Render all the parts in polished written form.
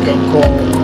wake-up call.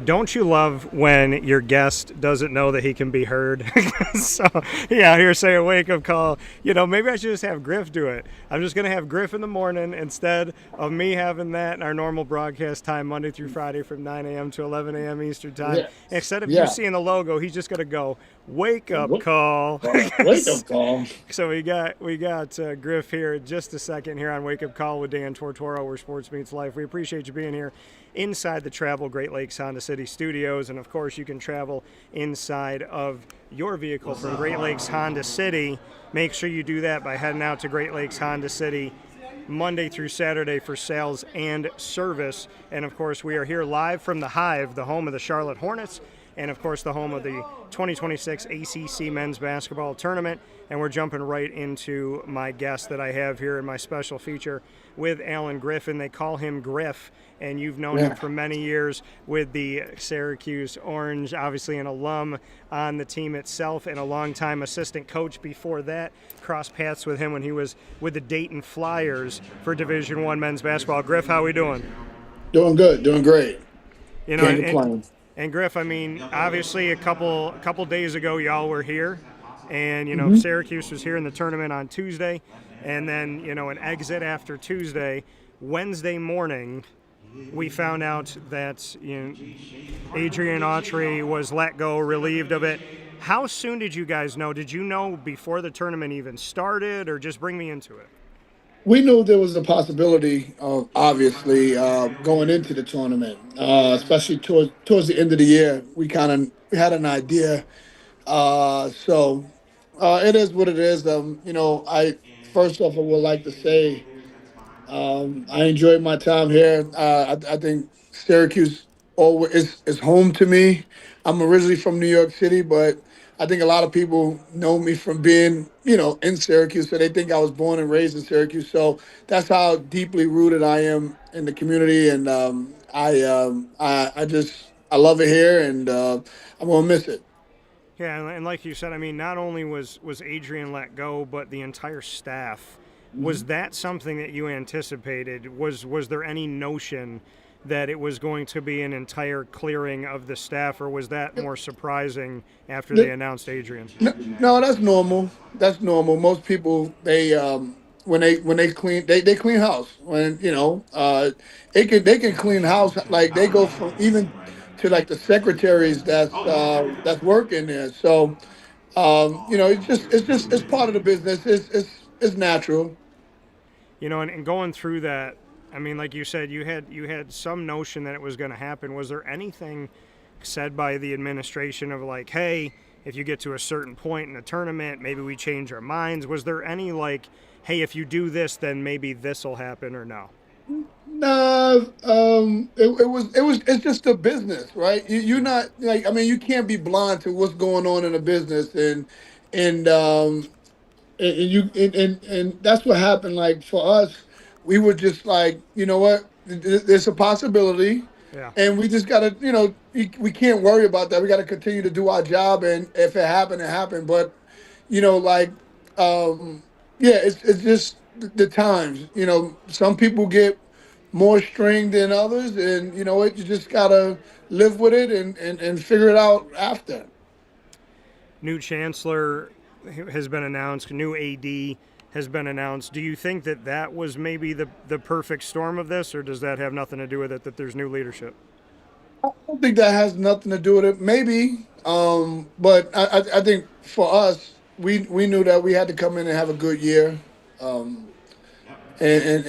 Don't you love when your guest doesn't know that he can be heard? So, yeah, here, say a wake-up call. You know, maybe I should just have Griff do it. I'm just going to have Griff in the morning instead of me having that in our normal broadcast time, Monday through Friday from 9 a.m. to 11 a.m. Eastern time. Yeah. Instead of you Yeah. seeing the logo, he's just going to go, wake-up call. Wake-up call. So we got Griff here in just a second here on Wake Up Call with Dan Tortora, where sports meets life. We appreciate you being here inside the Travel Great Lakes Honda City studios, and of course you can travel inside of your vehicle from Great Lakes Honda City. Make sure you do that by heading out to Great Lakes Honda City Monday through Saturday for sales and service. And of course we are here live from the HIVE, the home of the Charlotte Hornets, and of course the home of the 2026 ACC Men's Basketball Tournament. And we're jumping right into my guest that I have here in my special feature with Allen Griffin. They call him Griff, and you've known him for many years with the Syracuse Orange, obviously an alum on the team itself and a longtime assistant coach before that. Crossed paths with him when he was with the Dayton Flyers for Division I men's basketball. Griff, how we doing? Doing good, doing great. You know, Can't complain. And Griff, I mean, obviously a couple days ago y'all were here, and you know Syracuse was here in the tournament on Tuesday, and then you know an exit after Tuesday. Wednesday morning, we found out that Adrian Autry was let go, relieved of it. How soon did you guys know? Did you know before the tournament even started, or just bring me into it? We knew there was a possibility of obviously going into the tournament, especially towards the end of the year. We kind of had an idea. So it is what it is. I first off I would like to say I enjoyed my time here. I think Syracuse always is home to me. I'm originally from New York City, but I think a lot of people know me from being, in Syracuse. So they think I was born and raised in Syracuse. So that's how deeply rooted I am in the community, and I love it here, and I'm gonna miss it. Yeah, and like you said, I mean, not only was Adrian let go, but the entire staff. Was that something that you anticipated? Was there any notion that it was going to be an entire clearing of the staff, or was that more surprising after they announced Adrian? No, that's normal. That's normal. Most people when they clean they clean house. When they can clean house, like they go from even to like the secretaries that's working there. So it's part of the business. It's natural. You know, and going through that, I mean, like you said, you had some notion that it was going to happen. Was there anything said by the administration of like, hey, if you get to a certain point in the tournament, maybe we change our minds? Was there any like, hey, if you do this, then maybe this will happen, or no? Nah, it's just a business, right? You're not like, I mean, you can't be blind to what's going on in a business, and and that's what happened. Like for us, we were just like, you know what, there's a possibility, Yeah. and we just gotta, we can't worry about that. We got to continue to do our job, and if it happened, it happened. But like, yeah, it's just the times. Some people get more string than others, and you know what, you just gotta live with it and figure it out after. New chancellor has been announced. New AD has been announced. Do you think that was maybe the perfect storm of this, or does that have nothing to do with it, that there's new leadership? I don't think that has nothing to do with it. Maybe, but I think for us, we knew that we had to come in and have a good year, um, and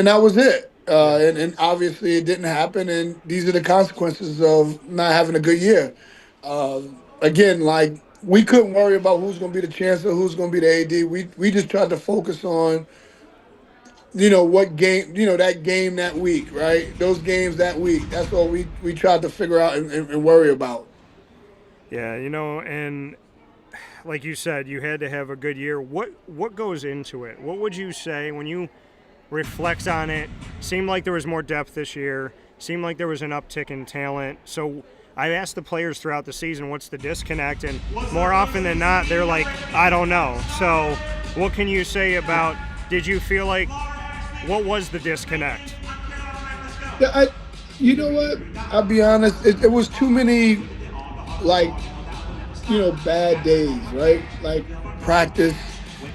that was it. And obviously, it didn't happen, and these are the consequences of not having a good year. Again, like we couldn't worry about who's going to be the chancellor, who's going to be the AD. We just tried to focus on what game, that game that week, right? Those games that week. That's all we tried to figure out and worry about. Yeah, and like you said, you had to have a good year. What goes into it? What would you say when you reflect on it? Seemed like there was more depth this year. Seemed like there was an uptick in talent. So I asked the players throughout the season, what's the disconnect? And more often than not, they're like, I don't know. So what can you say about, did you feel like, what was the disconnect? Yeah, you know what? I'll be honest. It was too many, like, bad days, right? Like practice.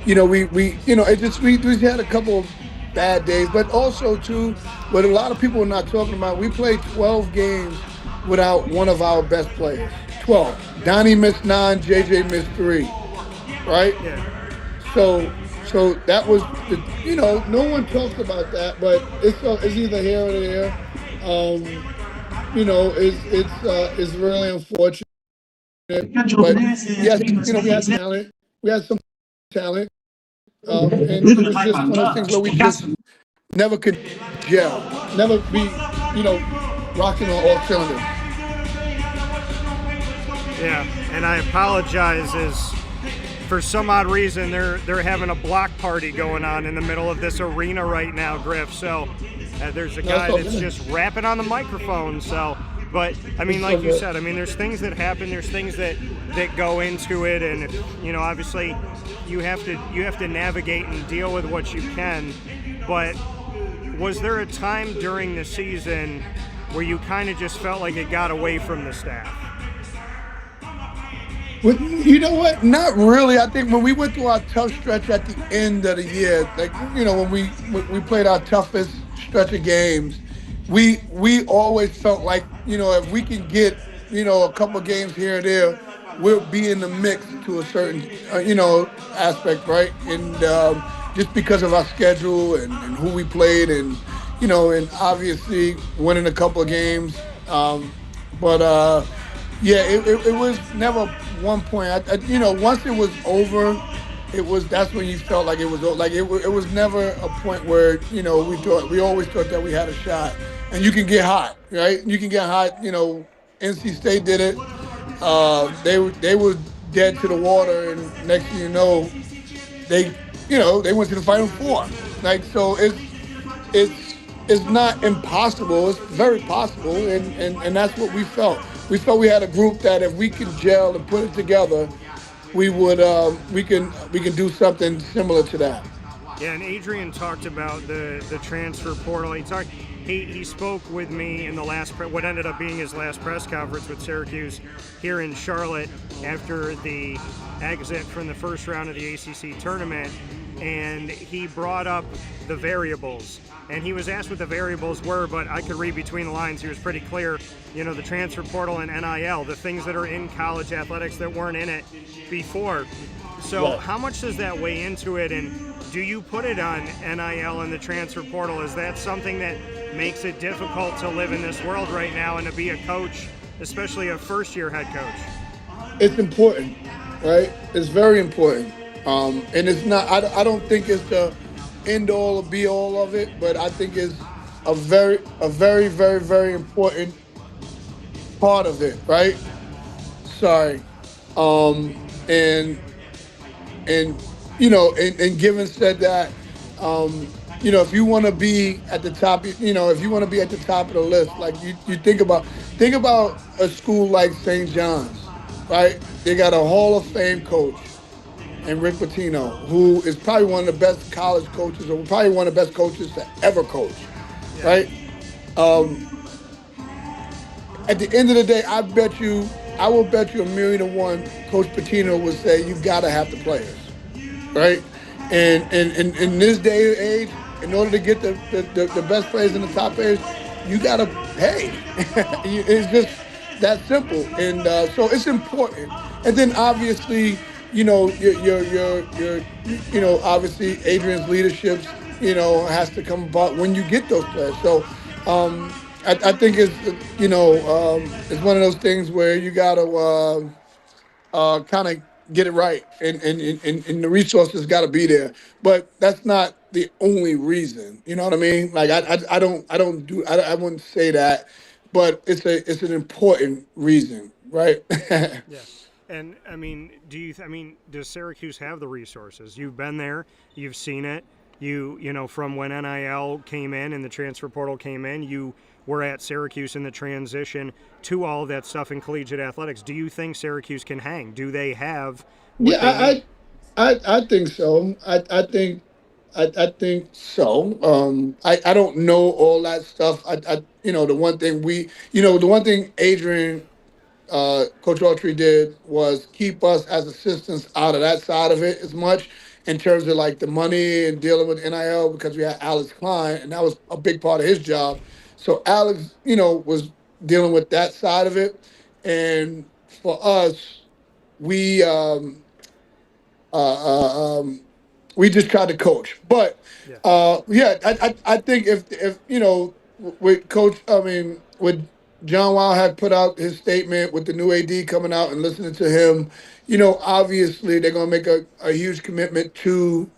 We had a couple of bad days, but also too, what a lot of people are not talking about. We played 12 games without one of our best players. 12. Donnie missed 9. JJ missed 3. Right. Yeah. So that was no one talks about that, but it's either here or there. Um, it's really unfortunate. But yes, we had talent. We had some talent. And it was just one of those things where we just never could gel, never be, rocking on all cylinders. Yeah, and I apologize is for some odd reason they're having a block party going on in the middle of this arena right now, Griff. So there's a guy that's just rapping on the microphone. So, but I mean, like you said, I mean, there's things that happen. There's things that go into it, and obviously, you have to navigate and deal with what you can. But was there a time during the season where you kind of just felt like it got away from the staff? Well, you know what? Not really. I think when we went through our tough stretch at the end of the year, like when we played our toughest stretch of games, we always felt like if we can get a couple of games here and there, we'll be in the mix to a certain aspect, right? And just because of our schedule and who we played, and obviously winning a couple of games, but. Yeah, it was never one point. Once it was over, that's when you felt like it was like it was never a point where we always thought that we had a shot, and you can get hot, right? You can get hot. NC State did it. They were dead to the water, and next thing you know, they went to the Final Four. Like so, it's not impossible. It's very possible, and that's what we felt. We felt we had a group that if we can gel and put it together, we can do something similar to that. Yeah, and Adrian talked about the transfer portal. He spoke with me in the what ended up being his last press conference with Syracuse here in Charlotte after the exit from the first round of the ACC Tournament, and he brought up the variables. And he was asked what the variables were, but I could read between the lines. He was pretty clear. The transfer portal and NIL, the things that are in college athletics that weren't in it before. So Right. how much does that weigh into it, and do you put it on NIL and the transfer portal? Is that something that makes it difficult to live in this world right now and to be a coach, especially a first-year head coach? It's important, right? It's very important, and it's not. I don't think it's the end all or be all of it, but I think it's a very, very, very important part of it, right? Sorry, and and given said that, if you want to be at the top, if you want to be at the top of the list, like you think about a school like St. John's, right? They got a Hall of Fame coach and Rick Pitino, who is probably one of the best college coaches, or probably one of the best coaches to ever coach, Yeah. right? Um, at the end of the day, I will bet you $1,000,000 Coach Pitino would say you got to have the players, right? And in this day and age, in order to get the best players and the top players, you got to pay. It's just that simple, and so it's important. And then obviously, obviously Adrian's leaderships, has to come about when you get those players. So I think it's one of those things where you got to kind of get it right, and the resources got to be there. But that's not the only reason. You know what I mean? Like I wouldn't say that, but it's an important reason, right? Yeah. And I mean, does Syracuse have the resources? You've been there, you've seen it. From when NIL came in and the transfer portal came in, you we're at Syracuse in the transition to all of that stuff in collegiate athletics. Do you think Syracuse can hang? Do they have Yeah, what they need? I think so. I think so. I don't know all that stuff. The one thing the one thing Adrian Coach Autry did was keep us as assistants out of that side of it as much in terms of like the money and dealing with NIL because we had Alex Klein and that was a big part of his job. So Alex, was dealing with that side of it, and for us, we uh, um, we just tried to coach. But Yeah. yeah, I think if with Coach, I mean with John Wow had put out his statement with the new AD coming out and listening to him, obviously they're gonna make a huge commitment to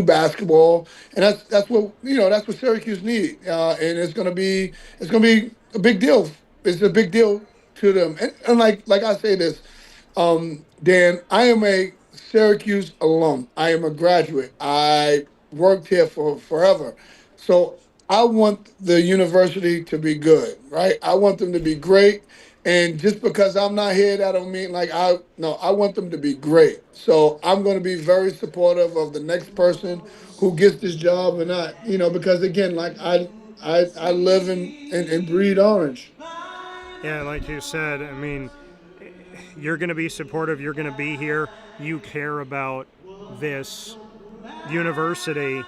basketball, and that's what Syracuse need, and it's gonna be a big deal. It's a big deal to them, and like I say this, Dan, I am a Syracuse alum. I am a graduate. I worked here for forever. So I want the university to be good, right? I want them to be great. And just because I'm not here, that don't mean like I want them to be great. So I'm going to be very supportive of the next person who gets this job and not, because again, like I live and breathe Orange. Yeah, like you said, I mean, you're going to be supportive. You're going to be here. You care about this university.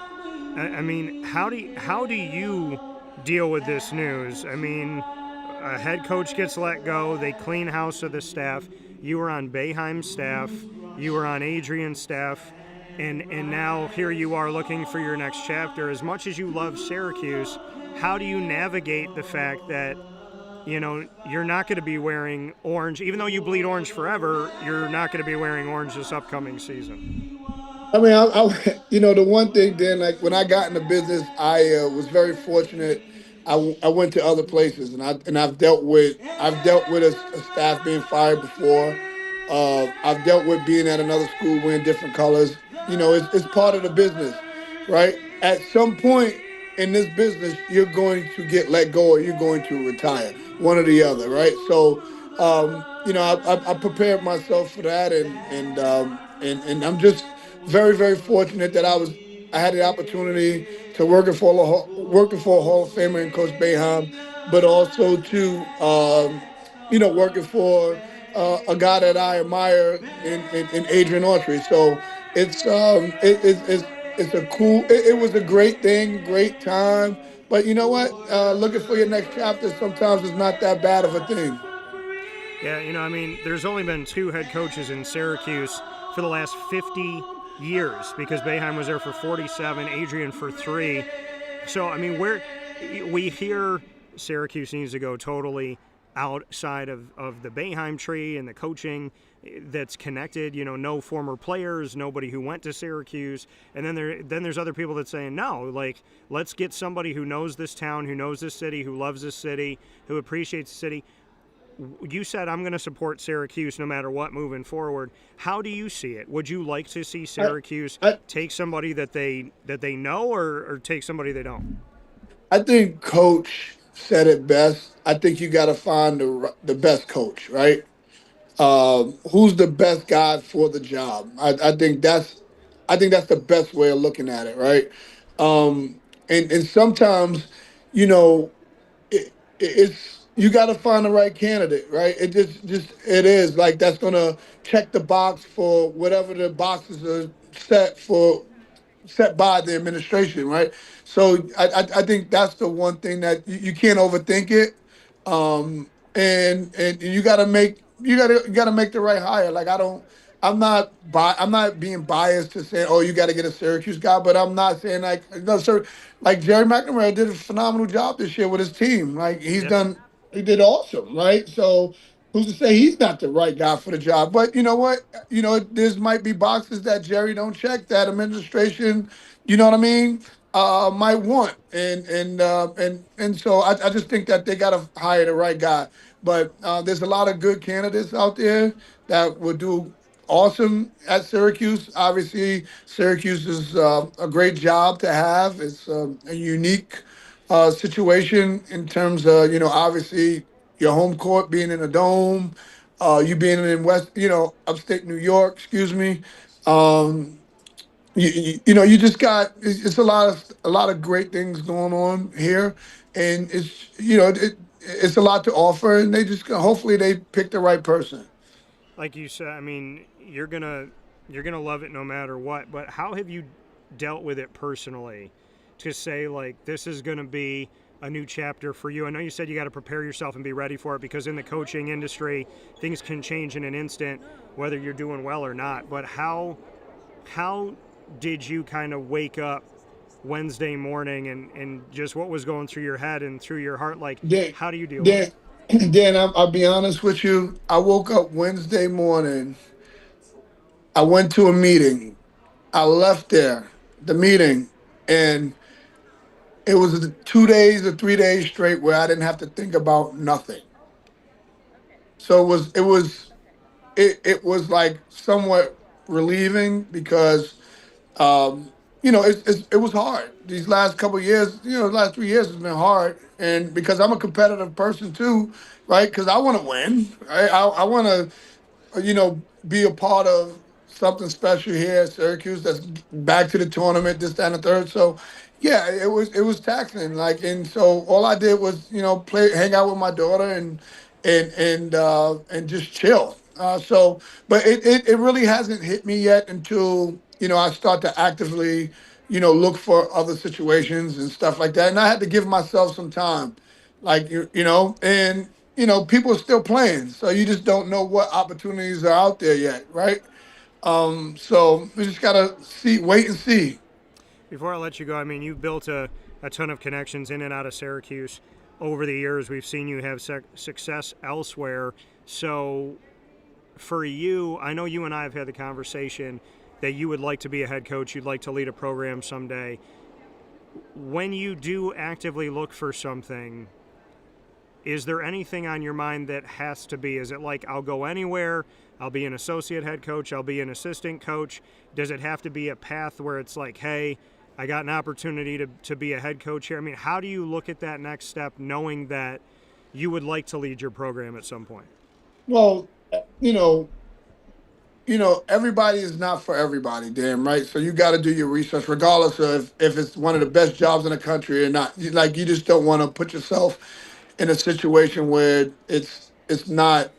I mean, how do you deal with this news? I mean, a head coach gets let go. They clean house of the staff. You were on Boeheim's staff. You were on Adrian's staff. And now here you are looking for your next chapter. As much as you love Syracuse, how do you navigate the fact that you're not going to be wearing orange, even though you bleed orange forever, you're not going to be wearing orange this upcoming season? I mean, the one thing, then, like when I got into business, I was very fortunate. I went to other places, and I've dealt with a staff being fired before. I've dealt with being at another school wearing different colors. It's part of the business, right? At some point in this business, you're going to get let go or you're going to retire, one or the other, right? So, I prepared myself for that, and I'm just very, very fortunate that I had the opportunity to working for a Hall of Famer in Coach Boeheim, but also to working for a guy that I admire in Adrian Autry. So it's a cool. It was a great thing, great time. But you know what? Looking for your next chapter sometimes is not that bad of a thing. Yeah, I mean, there's only been two head coaches in Syracuse for the last 50 years because Boeheim was there for 47, Adrian for 3. So, I mean, we hear Syracuse needs to go totally outside of the Boeheim tree and the coaching that's connected. No former players, nobody who went to Syracuse, and then there's other people that say no. Like, let's get somebody who knows this town, who knows this city, who loves this city, who appreciates the city. You said I'm going to support Syracuse no matter what moving forward. How do you see it? Would you like to see I, Syracuse I take somebody that they know, or take somebody they don't? I think Coach said it best. I think you got to find the best coach, right? Who's the best guy for the job? I think that's the best way of looking at it, right? And sometimes, you know, it's you got to find the right candidate, right? It just it is like that's gonna check the box for whatever the boxes are set by the administration, right? So I think that's the one thing that you can't overthink it, and you gotta make the right hire. Like I'm not being biased to say, oh, you got to get a Syracuse guy, but I'm not saying like no sir, like Jerry McNamara did a phenomenal job this year with his team. Like Yeah. he did awesome, right? So who's to say he's not the right guy for the job? But you know what? There's might be boxes that Jerry don't check that administration, you know what I mean? Might want, and so I just think that they gotta hire the right guy. But there's a lot of good candidates out there that would do awesome at Syracuse. Obviously, Syracuse is a great job to have. It's a unique situation in terms of, obviously your home court being in a dome, you being in West, upstate New York, excuse me. Um, you just got it's a lot of great things going on here, and it's a lot to offer, and they just hopefully they pick the right person. Like you said, I mean, you're gonna love it no matter what. But how have you dealt with it personally? To say like this is gonna be a new chapter for you. I know you said you got to prepare yourself and be ready for it because in the coaching industry, things can change in an instant, whether you're doing well or not. But how did you kind of wake up Wednesday morning and just what was going through your head and through your heart? Like, Dan, how do you deal with it? Dan, Dan, I'll be honest with you. I woke up Wednesday morning. I went to a meeting. I left the meeting, and it was 2 days or 3 days straight where I didn't have to think about nothing. So it was like somewhat relieving because it was hard. These last couple of years, the last 3 years has been hard, and because I'm a competitive person too, right? Because I want to win, right? I want to be a part of something special here at Syracuse. That's back to the tournament, this, that, and the third. So, yeah, it was taxing. Like, and so all I did was play, hang out with my daughter, and just chill. But it really hasn't hit me yet until I start to actively look for other situations and stuff like that. And I had to give myself some time, like and people are still playing, so you just don't know what opportunities are out there yet, right? So we just gotta wait and see. Before I let you go, I mean, you've built a ton of connections in and out of Syracuse over the years. We've seen you have success elsewhere. So, for you, I know you and I have had the conversation that you would like to be a head coach, you'd like to lead a program someday. When you do actively look for something, is there anything on your mind that has to be? Is it like, I'll go anywhere, I'll be an associate head coach, I'll be an assistant coach? Does it have to be a path where it's like, hey, I got an opportunity to be a head coach here? I mean, how do you look at that next step knowing that you would like to lead your program at some point? Well, everybody is not for everybody, damn right. So you got to do your research, regardless of if it's one of the best jobs in the country or not. Like, you just don't want to put yourself in a situation where it's not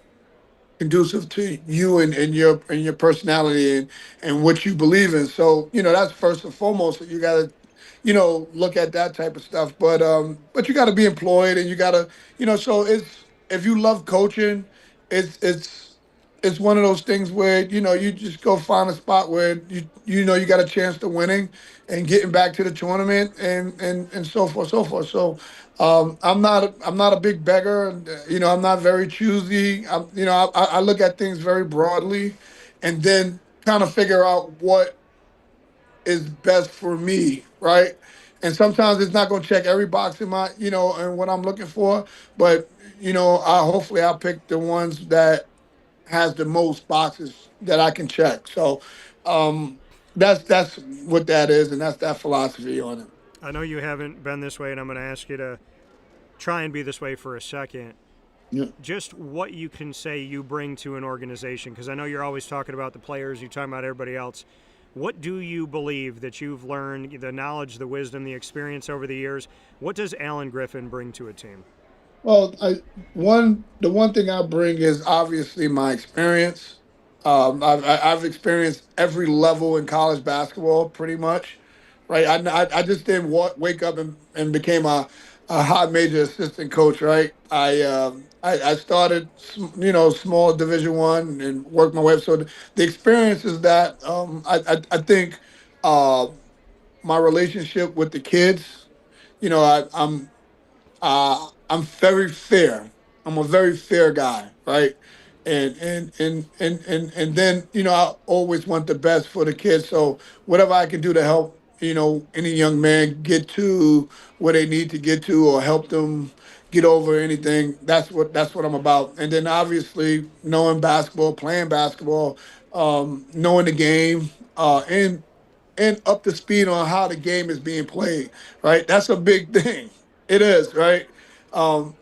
conducive to you and your personality and what you believe in. So that's first and foremost. You got to look at that type of stuff. But you got to be employed, and you got to So it's if you love coaching, it's one of those things where you just go find a spot where you got a chance to winning and getting back to the tournament and so forth. So I'm not a big beggar. And, I'm not very choosy. I look at things very broadly, and then kind of figure out what is best for me, right? And sometimes it's not going to check every box in my, and what I'm looking for, but I hopefully I'll pick the ones that has the most boxes that I can check. So um, that's what that is, and that's that philosophy on it. I know you haven't been this way, and I'm going to ask you to try and be this way for a second. Yeah. Just what you can say you bring to an organization, because I know you're always talking about the players, you're talking about everybody else. What do you believe that you've learned, the knowledge, the wisdom, the experience over the years? What does Allen Griffin bring to a team? Well, the one thing I bring is obviously my experience. I've experienced every level in college basketball, pretty much, right? I just didn't wake up and became a high major assistant coach, right? I started, small Division 1 and worked my way up. So the experience is that I think uh, my relationship with the kids, I'm very fair. I'm a very fair guy, right? And then I always want the best for the kids. So whatever I can do to help any young man get to where they need to get to, or help them get over anything, that's what I'm about. And then obviously knowing basketball, playing basketball, knowing the game, and up to speed on how the game is being played, right? That's a big thing. It is, right?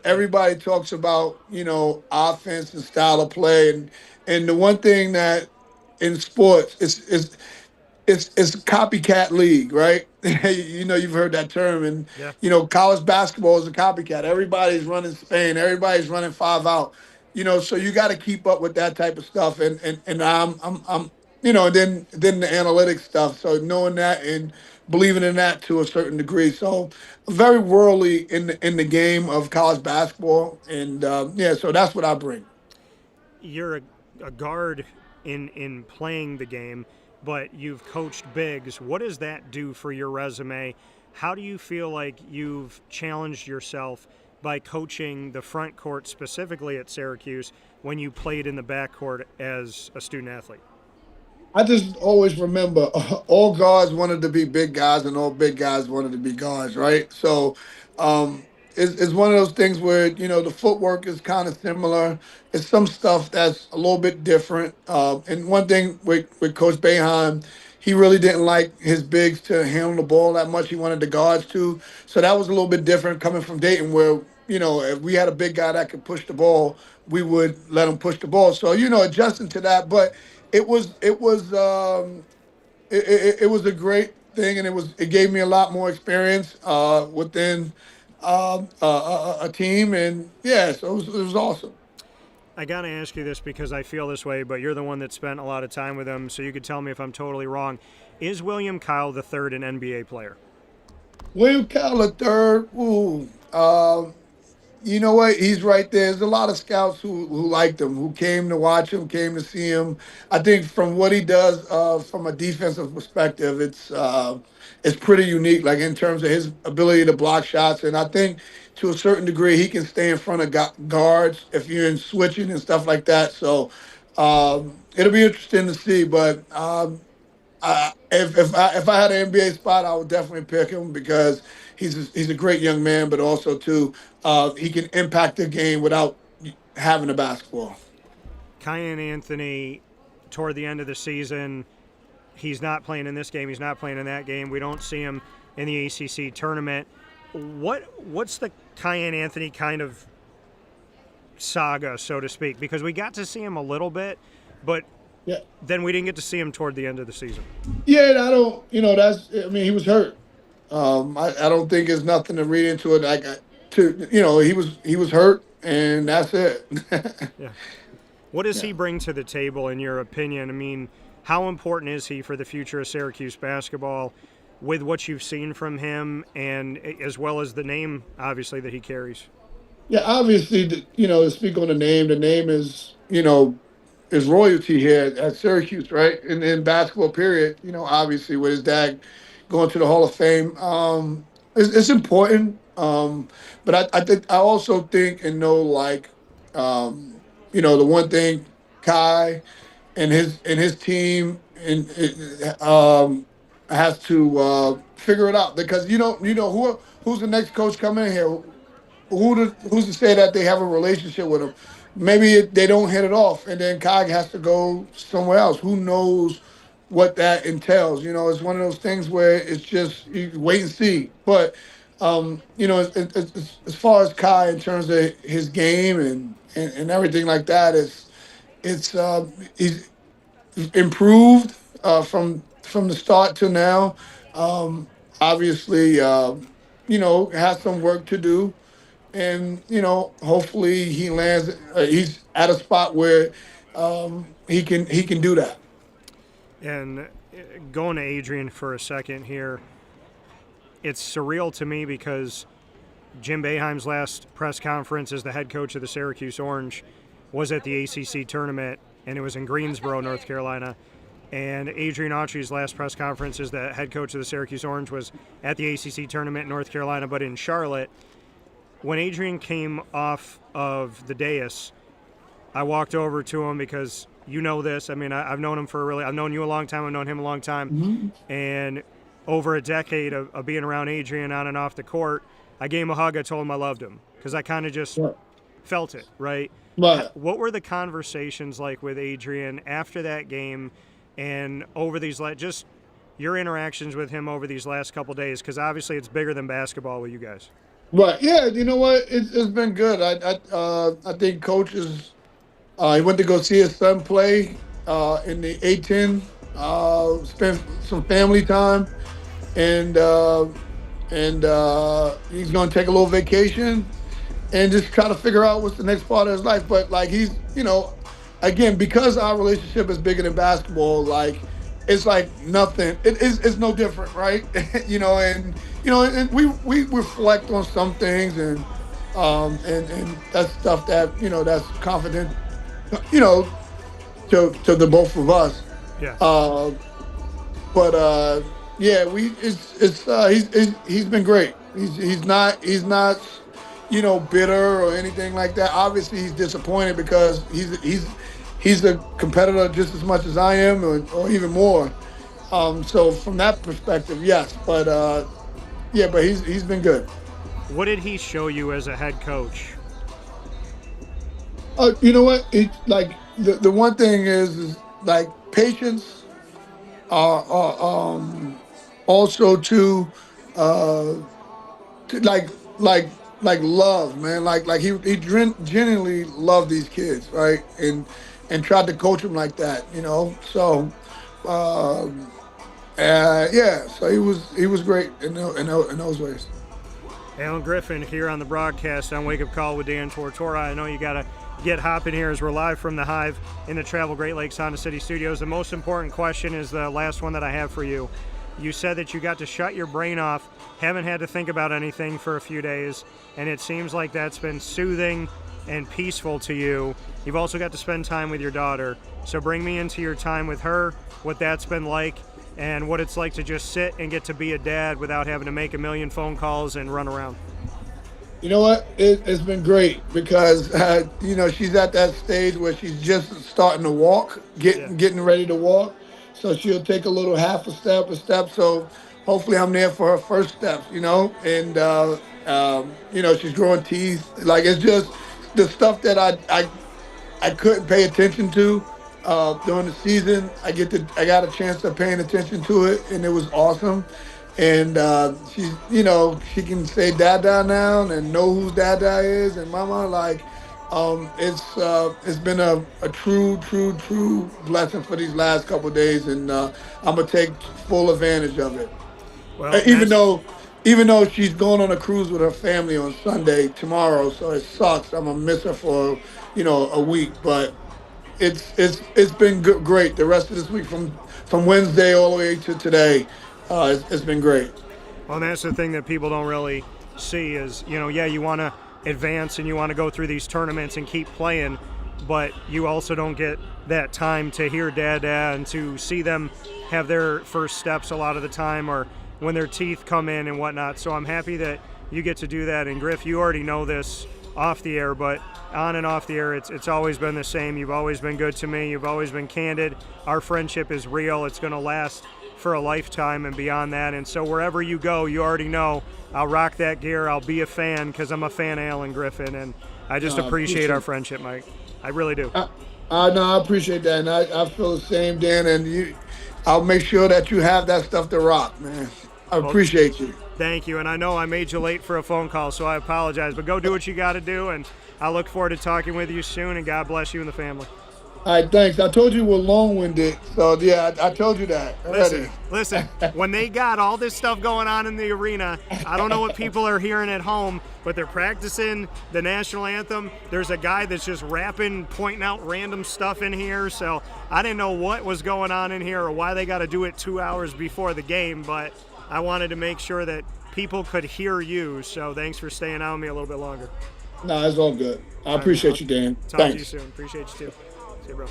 Everybody talks about, offense and style of play, and the one thing that in sports it's a copycat league, right? You've heard that term, and Yeah. college basketball is a copycat. Everybody's running Spain, everybody's running five out. So you got to keep up with that type of stuff, and I'm and then the analytics stuff. So knowing that and believing in that to a certain degree. So very worldly in the game of college basketball, and yeah, so that's what I bring. You're a guard in playing the game, but you've coached bigs. What does that do for your resume? How do you feel like you've challenged yourself by coaching the front court specifically at Syracuse when you played in the backcourt as a student athlete? I just always remember all guards wanted to be big guys and all big guys wanted to be guards, right? So um, it's one of those things where, the footwork is kind of similar. It's some stuff that's a little bit different. And one thing with Coach Boeheim, he really didn't like his bigs to handle the ball that much. He wanted the guards to. So that was a little bit different coming from Dayton, where, if we had a big guy that could push the ball, we would let him push the ball. So, adjusting to that. But it was a great thing, and it gave me a lot more experience within a team, and yeah, so it was awesome. I got to ask you this because I feel this way, but you're the one that spent a lot of time with him, so you could tell me if I'm totally wrong. Is William Kyle the third an NBA player? William Cowler third. Ooh, you know what? He's right there. There's a lot of scouts who liked him, who came to watch him, came to see him. I think from what he does from a defensive perspective, it's pretty unique. Like in terms of his ability to block shots, and I think to a certain degree he can stay in front of guards if you're in switching and stuff like that. So it'll be interesting to see. But if I had an NBA spot, I would definitely pick him because he's a great young man, but also too he can impact the game without having a basketball. Kyan Anthony, toward the end of the season, he's not playing in this game. He's not playing in that game. We don't see him in the ACC tournament. What's the Kyan Anthony kind of saga, so to speak? Because we got to see him a little bit, but Yeah, then we didn't get to see him toward the end of the season. yeah. And I don't, that's. I mean, he was hurt. I don't think there's nothing to read into it. He was hurt, and that's it. Yeah. What does Yeah. he bring to the table, in your opinion? I mean, how important is he for the future of Syracuse basketball with what you've seen from him and as well as the name, obviously, that he carries? Yeah, obviously, to speak on the name is royalty here at Syracuse, right? And in basketball, period. Obviously, with his dad going to the Hall of Fame, it's important. But I also think and know like, the one thing Kai and his team has to figure it out because who's the next coach coming in here? Who's to say that they have a relationship with him? Maybe they don't hit it off, and then Cog has to go somewhere else. Who knows what that entails? It's one of those things where it's just you wait and see. But as far as Kai in terms of his game and everything like that, he's improved from the start to now. Um, Obviously, has some work to do, and hopefully he lands. He's at a spot where he can do that. And going to Adrian for a second here, it's surreal to me because Jim Boeheim's last press conference as the head coach of the Syracuse Orange was at the ACC Tournament, and it was in Greensboro, North Carolina. And Adrian Autry's last press conference as the head coach of the Syracuse Orange was at the ACC Tournament in North Carolina, but in Charlotte. When Adrian came off of the dais, I walked over to him because you know this. I mean, I've known him I've known you a long time. I've known him a long time. Mhm. And over a decade of being around Adrian on and off the court, I gave him a hug. I told him I loved him because I kind of just Right. felt it, right? But What were the conversations like with Adrian after that game and over these, just your interactions with him over these last couple days? Because obviously it's bigger than basketball with you guys. Right. Yeah. You know what? It's been good. I think coach is. He went to go see his son play in the A10. Spent some family time, and he's going to take a little vacation and just try to figure out what's the next part of his life. But like he's, again, because our relationship is bigger than basketball, like it's like nothing. It's no different, right? And we reflect on some things and that's stuff that that's confident, you know, to the both of us. Yeah. Uh, but yeah, we it's he's been great. He's not bitter or anything like that. Obviously, he's disappointed because he's a competitor just as much as I am, or even more. So from that perspective, yes. But yeah, but he's been good. What did he show you as a head coach? You know what? Like the one thing is like patience. Also uh like like like love, man. Like he genuinely loved these kids, right? And tried to coach them like that, So um yeah, so he was great in those ways. Allen Griffin here on the broadcast on Wake Up Call with Dan Tortora. I know you got to get hopping here as we're live from the Hive in the Travel Great Lakes Honda City Studios. The most important question is the last one that I have for you. You said that you got to shut your brain off, haven't had to think about anything for a few days, and it seems like that's been soothing and peaceful to you. You've also got to spend time with your daughter. So bring me into your time with her, what that's been like, and what it's like to just sit and get to be a dad without having to make a million phone calls and run around. You know what? It's been great because she's at that stage where she's just starting to walk, Yeah. getting ready to walk. So she'll take a little half a step. So hopefully I'm there for her first steps, and she's growing teeth. Like it's just the stuff that I couldn't pay attention to during the season. I got a chance of paying attention to it, and it was awesome. And she can say Dada now and know who Dada is and Mama. Like, it's been a true blessing for these last couple of days, and I'm gonna take full advantage of it. Well, Even that's though she's going on a cruise with her family on Sunday tomorrow, so it sucks. I'm gonna miss her for a week, but it's been great. The rest of this week from Wednesday all the way to today, it's been great. well, that's the thing that people don't really see is, yeah, you want to advance and you want to go through these tournaments and keep playing, but you also don't get that time to hear Dada and to see them have their first steps a lot of the time, or when their teeth come in and whatnot. So I'm happy that you get to do that. And Griff, you already know this off the air, but on and off the air, it's always been the same. You've always been good to me. You've always been candid. Our friendship is real. It's going to last for a lifetime and beyond that. And so wherever you go, you already know I'll rock that gear. I'll be a fan because I'm a fan of Allen Griffin, and I just appreciate our friendship, Mike. I really do. No, I appreciate that, and I feel the same, Dan. And I'll make sure that you have that stuff to rock, man. I Well, appreciate you. thank you. And I know I made you late for a phone call, so I apologize. But go do what you got to do, and I look forward to talking with you soon, and God bless you and the family. All right, thanks. I told you we're long-winded, so yeah, I told you that already. Listen, when they got all this stuff going on in the arena, I don't know what people are hearing at home, but they're practicing the national anthem. There's a guy that's just rapping, pointing out random stuff in here, so I didn't know what was going on in here or why they got to do it 2 hours before the game, but I wanted to make sure that people could hear you, so thanks for staying on me a little bit longer. No, it's all good. I appreciate you, Dan. Talk to you Thanks. soon. Appreciate you too. See you, bro.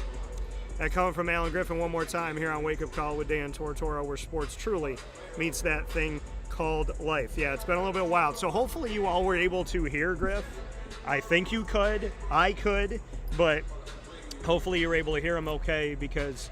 That coming from Allen Griffin one more time here on Wake Up Call with Dan Tortora, where sports truly meets that thing called life. Yeah, it's been a little bit wild. So hopefully you all were able to hear Griff. I think you could. I could. But hopefully you're able to hear him okay, because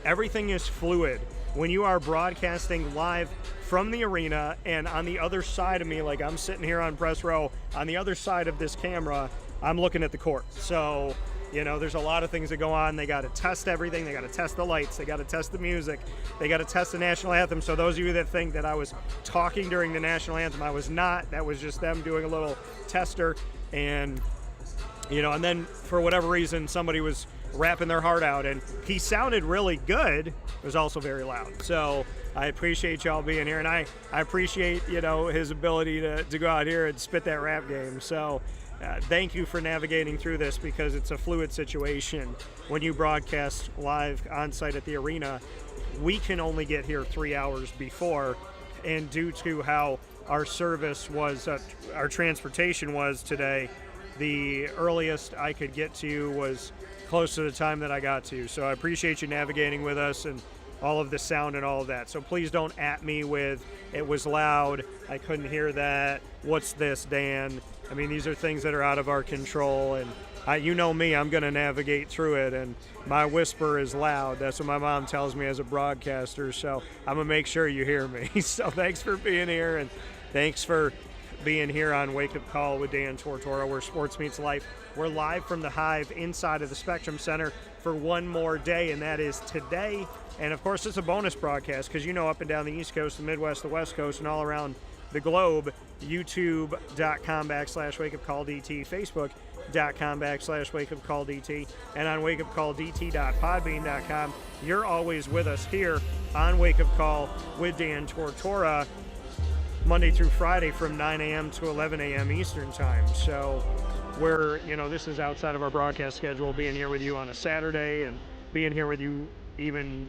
everything is fluid. When you are broadcasting live from the arena, and on the other side of me, like I'm sitting here on press row, on the other side of this camera, I'm looking at the court. So there's a lot of things that go on. They got to test everything. They got to test the lights. They got to test the music. They got to test the national anthem. So those of you that think that I was talking during the national anthem, I was not. That was just them doing a little tester. And, and then for whatever reason, somebody was rapping their heart out, and he sounded really good. It was also very loud. So I appreciate y'all being here, and I appreciate, his ability to go out here and spit that rap game. So thank you for navigating through this, because it's a fluid situation. When you broadcast live on site at the arena, we can only get here 3 hours before, and due to how our service was, our transportation was today, the earliest I could get to you was close to the time that I got to you. So I appreciate you navigating with us and all of the sound and all of that. So please don't at me with, it was loud, I couldn't hear that, what's this, Dan? I mean, these are things that are out of our control, and you know me, I'm going to navigate through it, and my whisper is loud. That's what my mom tells me as a broadcaster, so I'm going to make sure you hear me. So thanks for being here, and thanks for being here on Wake Up Call with Dan Tortora, where sports meets life. We're live from the Hive inside of the Spectrum Center for one more day, and that is today. And of course, it's a bonus broadcast because up and down the East Coast, the Midwest, the West Coast, and all around the globe, youtube.com/wakeupcalldt, facebook.com/wakeupcalldt, and on wakeupcalldt.podbean.com. You're always with us here on Wake Up Call with Dan Tortora, Monday through Friday from 9 a.m. to 11 a.m. Eastern Time. So we're, this is outside of our broadcast schedule, being here with you on a Saturday and being here with you even,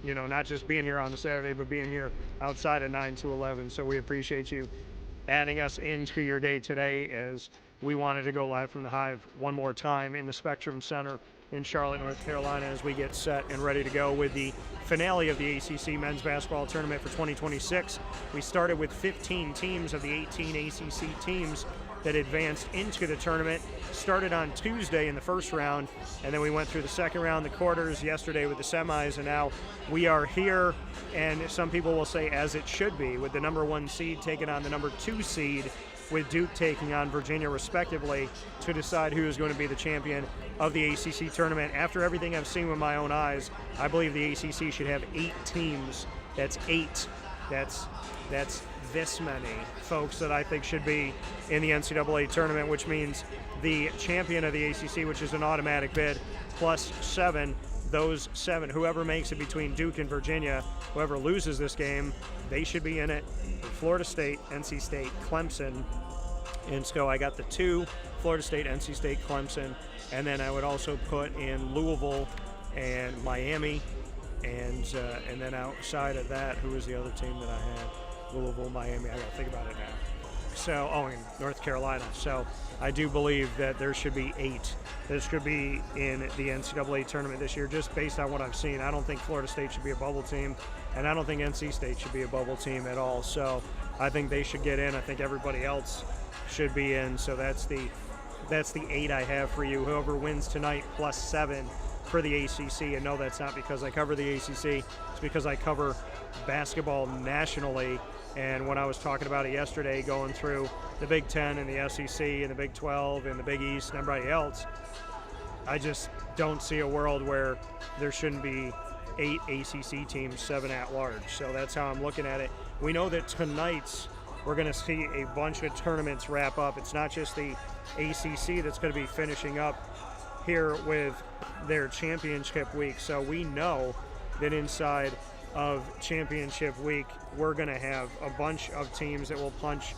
not just being here on a Saturday, but being here outside of 9 to 11. So we appreciate you adding us into your day today, as we wanted to go live from the Hive one more time in the Spectrum Center in Charlotte, North Carolina, as we get set and ready to go with the finale of the ACC Men's Basketball Tournament for 2026. We started with 15 teams of the 18 ACC teams that advanced into the tournament. Started on Tuesday in the first round, and then we went through the second round, the quarters, yesterday with the semis, and now we are here, and some people will say as it should be, with the number 1 seed taking on the number 2 seed, with Duke taking on Virginia respectively, to decide who is going to be the champion of the ACC tournament. After everything I've seen with my own eyes, I believe the ACC should have 8 teams. That's 8. That's this many folks that I think should be in the NCAA tournament, which means the champion of the ACC, which is an automatic bid, plus 7. Those 7, whoever makes it between Duke and Virginia, whoever loses this game, they should be in it. Florida State, NC State, Clemson. And so I got the 2, Florida State, NC State, Clemson. And then I would also put in Louisville and Miami. And then outside of that, who was the other team that I had? Louisville, Miami. I got to think about it now. So, and North Carolina. So I do believe that there should be 8 that should be in the NCAA tournament this year, just based on what I've seen. I don't think Florida State should be a bubble team, and I don't think NC State should be a bubble team at all. So I think they should get in. I think everybody else should be in. So that's the 8 I have for you. Whoever wins tonight, plus 7 for the ACC. And no, that's not because I cover the ACC. It's because I cover basketball nationally. And when I was talking about it yesterday, going through the Big Ten and the SEC and the Big 12 and the Big East and everybody else, I just don't see a world where there shouldn't be 8 ACC teams, 7 at large. So that's how I'm looking at it. We know that tonight we're going to see a bunch of tournaments wrap up. It's not just the ACC that's going to be finishing up here with their championship week. So we know that inside of championship week, we're going to have a bunch of teams that will punch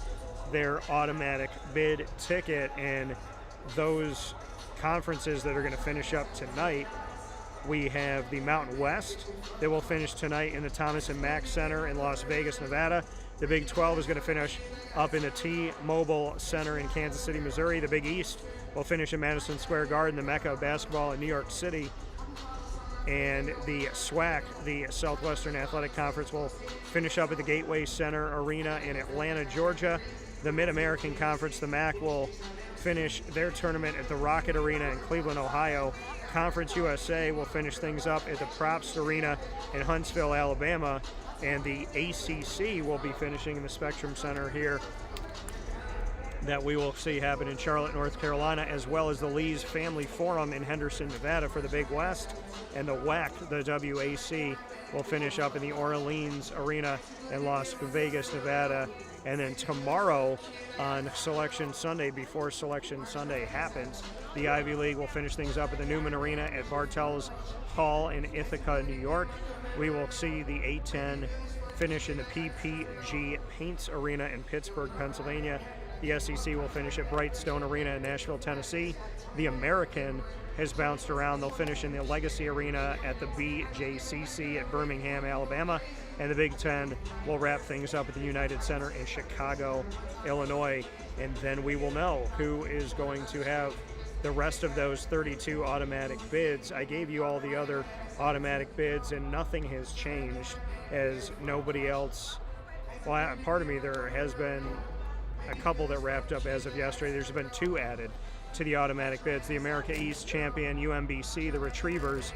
their automatic bid ticket, and those conferences that are going to finish up tonight, we have the Mountain West that will finish tonight in the Thomas and Mack Center in Las Vegas, Nevada. The Big 12 is going to finish up in the T-Mobile Center in Kansas City, Missouri. The Big East will finish in Madison Square Garden, the Mecca of basketball in New York City. And the SWAC, the Southwestern Athletic Conference, will finish up at the Gateway Center Arena in Atlanta, Georgia. The Mid-American Conference, the MAC, will finish their tournament at the Rocket Arena in Cleveland, Ohio. Conference USA will finish things up at the Probst Arena in Huntsville, Alabama. And the ACC will be finishing in the Spectrum Center here that we will see happen in Charlotte, North Carolina, as well as the Lee's Family Forum in Henderson, Nevada for the Big West. And the WAC, the WAC, will finish up in the Orleans Arena in Las Vegas, Nevada. And then tomorrow on Selection Sunday, before Selection Sunday happens, the Ivy League will finish things up at the Newman Arena at Bartels Hall in Ithaca, New York. We will see the A10 finish in the PPG Paints Arena in Pittsburgh, Pennsylvania. The SEC will finish at Brightstone Arena in Nashville, Tennessee. The American has bounced around. They'll finish in the Legacy Arena at the BJCC at Birmingham, Alabama. And the Big Ten will wrap things up at the United Center in Chicago, Illinois. And then we will know who is going to have the rest of those 32 automatic bids. I gave you all the other automatic bids, and nothing has changed, as nobody else, well, pardon me, there has been a couple that wrapped up as of yesterday. There's been 2 added to the automatic bids. The America East champion UMBC, the Retrievers,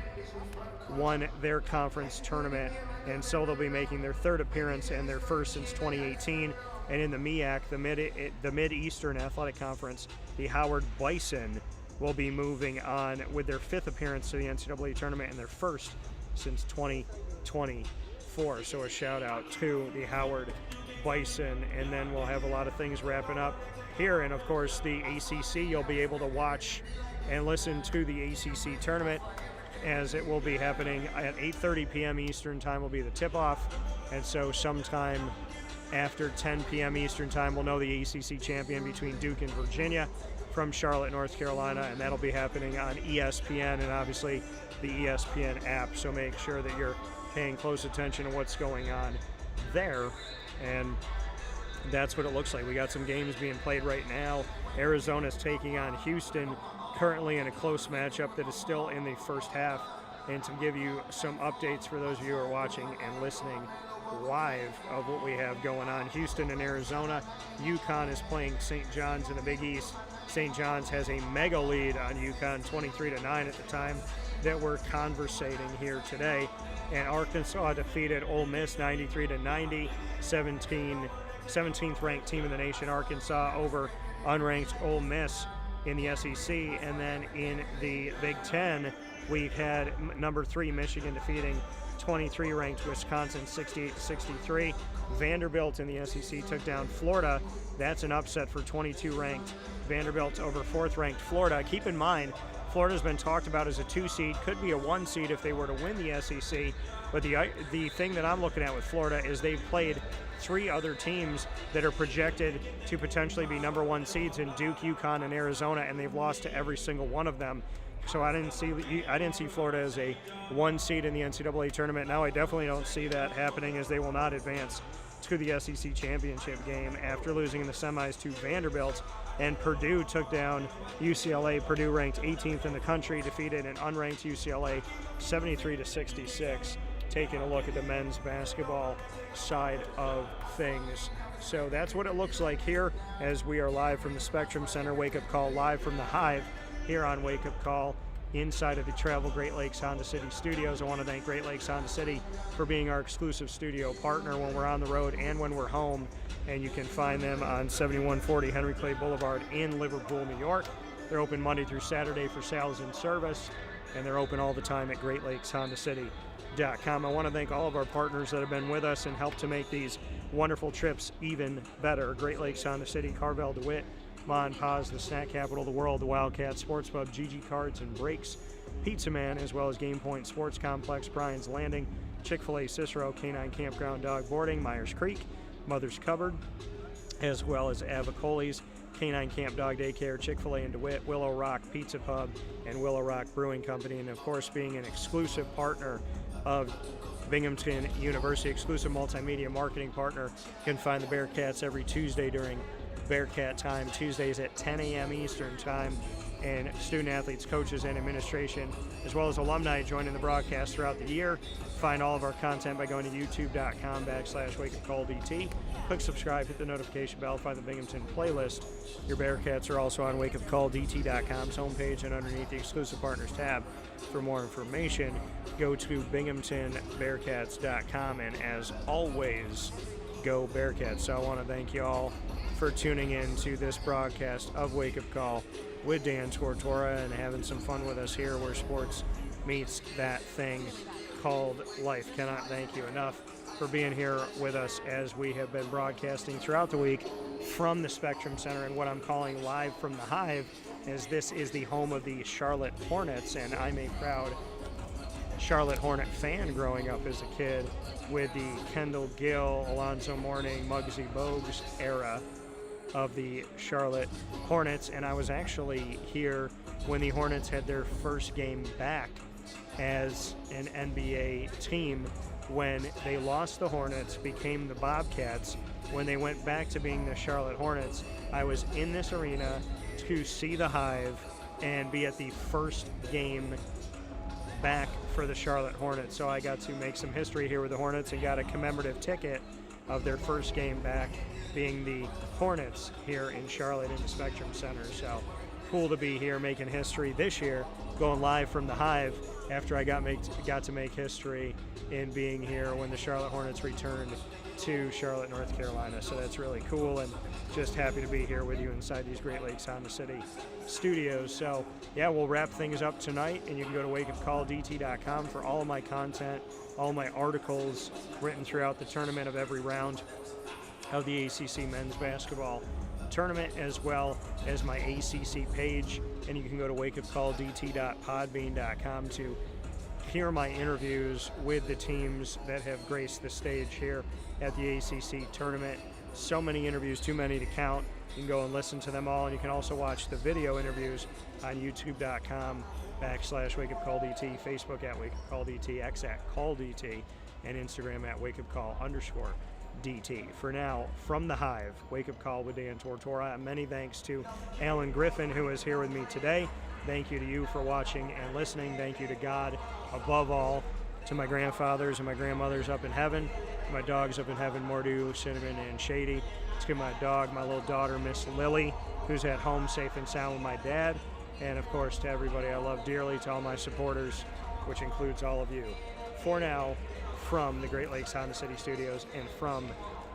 won their conference tournament, and so they'll be making their 3rd appearance and their first since 2018. And in the MEAC, the Mid-Eastern Athletic Conference, the Howard Bison will be moving on with their 5th appearance to the NCAA tournament and their first since 2024. So a shout out to the Howard Bison. And then we'll have a lot of things wrapping up here. And of course, the ACC, you'll be able to watch and listen to the ACC tournament, as it will be happening at 8:30 p.m. Eastern time will be the tip-off. And so sometime after 10 p.m. Eastern time, we'll know the ACC champion between Duke and Virginia from Charlotte, North Carolina, and that'll be happening on ESPN and obviously the ESPN app. So make sure that you're paying close attention to what's going on there. And that's what it looks like. We got some games being played right now. Arizona's taking on Houston, currently in a close matchup that is still in the first half. And to give you some updates for those of you who are watching and listening live of what we have going on, Houston and Arizona. UConn is playing St. John's in the Big East. St. John's has a mega lead on UConn, 23-9 at the time that we're conversating here today. And Arkansas defeated Ole Miss 93-90, 17th ranked team in the nation, Arkansas, over unranked Ole Miss in the SEC. And then in the Big Ten, we've had number 3 Michigan defeating 23 ranked Wisconsin 68-63. Vanderbilt in the SEC took down Florida. That's an upset for 22 ranked Vanderbilt over 4th ranked Florida. Keep in mind, Florida's been talked about as a 2 seed, could be a 1 seed if they were to win the SEC. But the thing that I'm looking at with Florida is they've played 3 other teams that are projected to potentially be number 1 seeds in Duke, UConn, and Arizona, and they've lost to every single one of them. So I didn't see Florida as a 1 seed in the NCAA tournament. Now I definitely don't see that happening, as they will not advance to the SEC championship game after losing in the semis to Vanderbilt. And Purdue took down UCLA. Purdue ranked 18th in the country, defeated an unranked UCLA 73-66. Taking a look at the men's basketball side of things. So that's what it looks like here as we are live from the Spectrum Center. Wake Up Call live from the Hive here on Wake Up Call inside of the Travel Great Lakes Honda City studios. I want to thank Great Lakes Honda City for being our exclusive studio partner when we're on the road and when we're home. And you can find them on 7140 Henry Clay Boulevard in Liverpool, New York. They're open Monday through Saturday for sales and service, and they're open all the time at GreatLakesHondaCity.com. I want to thank all of our partners that have been with us and helped to make these wonderful trips even better. Great Lakes Honda City, Carvel DeWitt, Ma and Pa's, the snack capital of the world, the Wildcat Sports Pub, GG Cards and Breaks, Pizza Man, as well as Game Point Sports Complex, Bryan's Landing, Chick-fil-A Cicero, Canine Campground Dog Boarding, Myers Creek, Mother's Cupboard, as well as Avicoli's, Canine Camp Dog Daycare, Chick-fil-A in DeWitt, Willow Rock Pizza Pub, and Willow Rock Brewing Company. And of course, being an exclusive partner of Binghamton University, exclusive multimedia marketing partner, you can find the Bearcats every Tuesday during Bearcat time, Tuesdays at 10 a.m. Eastern time, and student athletes, coaches, and administration, as well as alumni joining the broadcast throughout the year. Find all of our content by going to youtube.com/wakeupcalldt. Click subscribe, hit the notification bell, find the Binghamton playlist. Your Bearcats are also on wakeupcalldt.com's homepage, and underneath the exclusive partners tab. For more information, go to binghamtonbearcats.com, and as always, go Bearcats. So I want to thank you all for tuning in to this broadcast of Wake Up Call with Dan Tortora and having some fun with us here where sports meets that thing called life. Cannot thank you enough for being here with us as we have been broadcasting throughout the week from the Spectrum Center and what I'm calling live from the Hive, as this is the home of the Charlotte Hornets, and I'm a proud Charlotte Hornet fan growing up as a kid with the Kendall Gill, Alonzo Mourning, Muggsy Bogues era of the Charlotte Hornets. And I was actually here when the Hornets had their first game back as an NBA team, when they lost the Hornets, became the Bobcats. When they went back to being the Charlotte Hornets, I was in this arena to see the Hive and be at the first game back for the Charlotte Hornets. So I got to make some history here with the Hornets and got a commemorative ticket of their first game back being the Hornets here in Charlotte in the Spectrum Center. So cool to be here making history this year, going live from the Hive after I got to make history in being here when the Charlotte Hornets returned to Charlotte, North Carolina. So that's really cool, and just happy to be here with you inside these Great Lakes Honda City studios. So yeah, we'll wrap things up tonight, and you can go to wakeupcalldt.com for all of my content, all my articles written throughout the tournament of every round of the ACC men's basketball tournament, as well as my ACC page. And you can go to wakeupcalldt.podbean.com to hear my interviews with the teams that have graced the stage here at the ACC tournament. So many interviews, too many to count. You can go and listen to them all, and you can also watch the video interviews on youtube.com/wakeupcalldt, Facebook at wakeupcalldt, X at calldt, and Instagram at wakeupcall_DT. For now, from the Hive, Wake Up Call with Dan Tortora. Many thanks to Allen Griffin, who is here with me today. Thank you to you for watching and listening. Thank you to God, above all, to my grandfathers and my grandmothers up in heaven, my dogs up in heaven, Mordu, Cinnamon, and Shady. To my dog, my little daughter, Miss Lily, who's at home safe and sound with my dad. And, of course, to everybody I love dearly, to all my supporters, which includes all of you. For now, from the Great Lakes Honda City Studios and from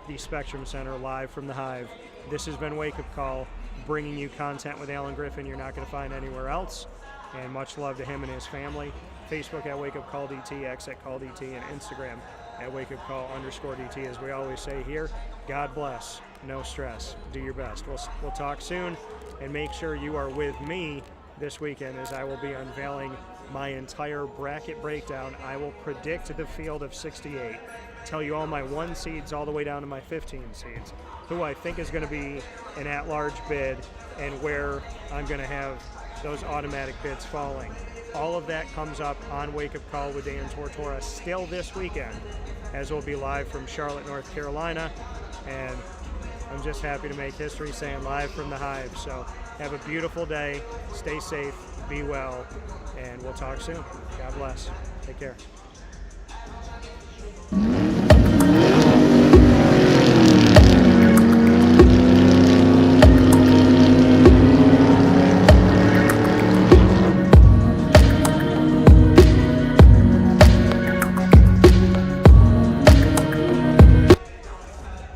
the Spectrum Center, live from the Hive, this has been Wake Up Call, bringing you content with Allen Griffin you're not going to find anywhere else. And much love to him and his family. Facebook at wakeupcalldt, X at calldt, and Instagram at wakeupcall_DT. As we always say here, God bless, no stress, do your best. We'll talk soon, and make sure you are with me this weekend as I will be unveiling my entire bracket breakdown. I will predict the field of 68, tell you all my 1 seeds all the way down to my 15 seeds, who I think is going to be an at-large bid, and where I'm going to have those automatic bids falling. All of that comes up on Wake Up Call with Dan Tortora still this weekend, as we'll be live from Charlotte, North Carolina. And I'm just happy to make history saying live from the Hive. So have a beautiful day, stay safe, be well, and we'll talk soon. God bless. Take care.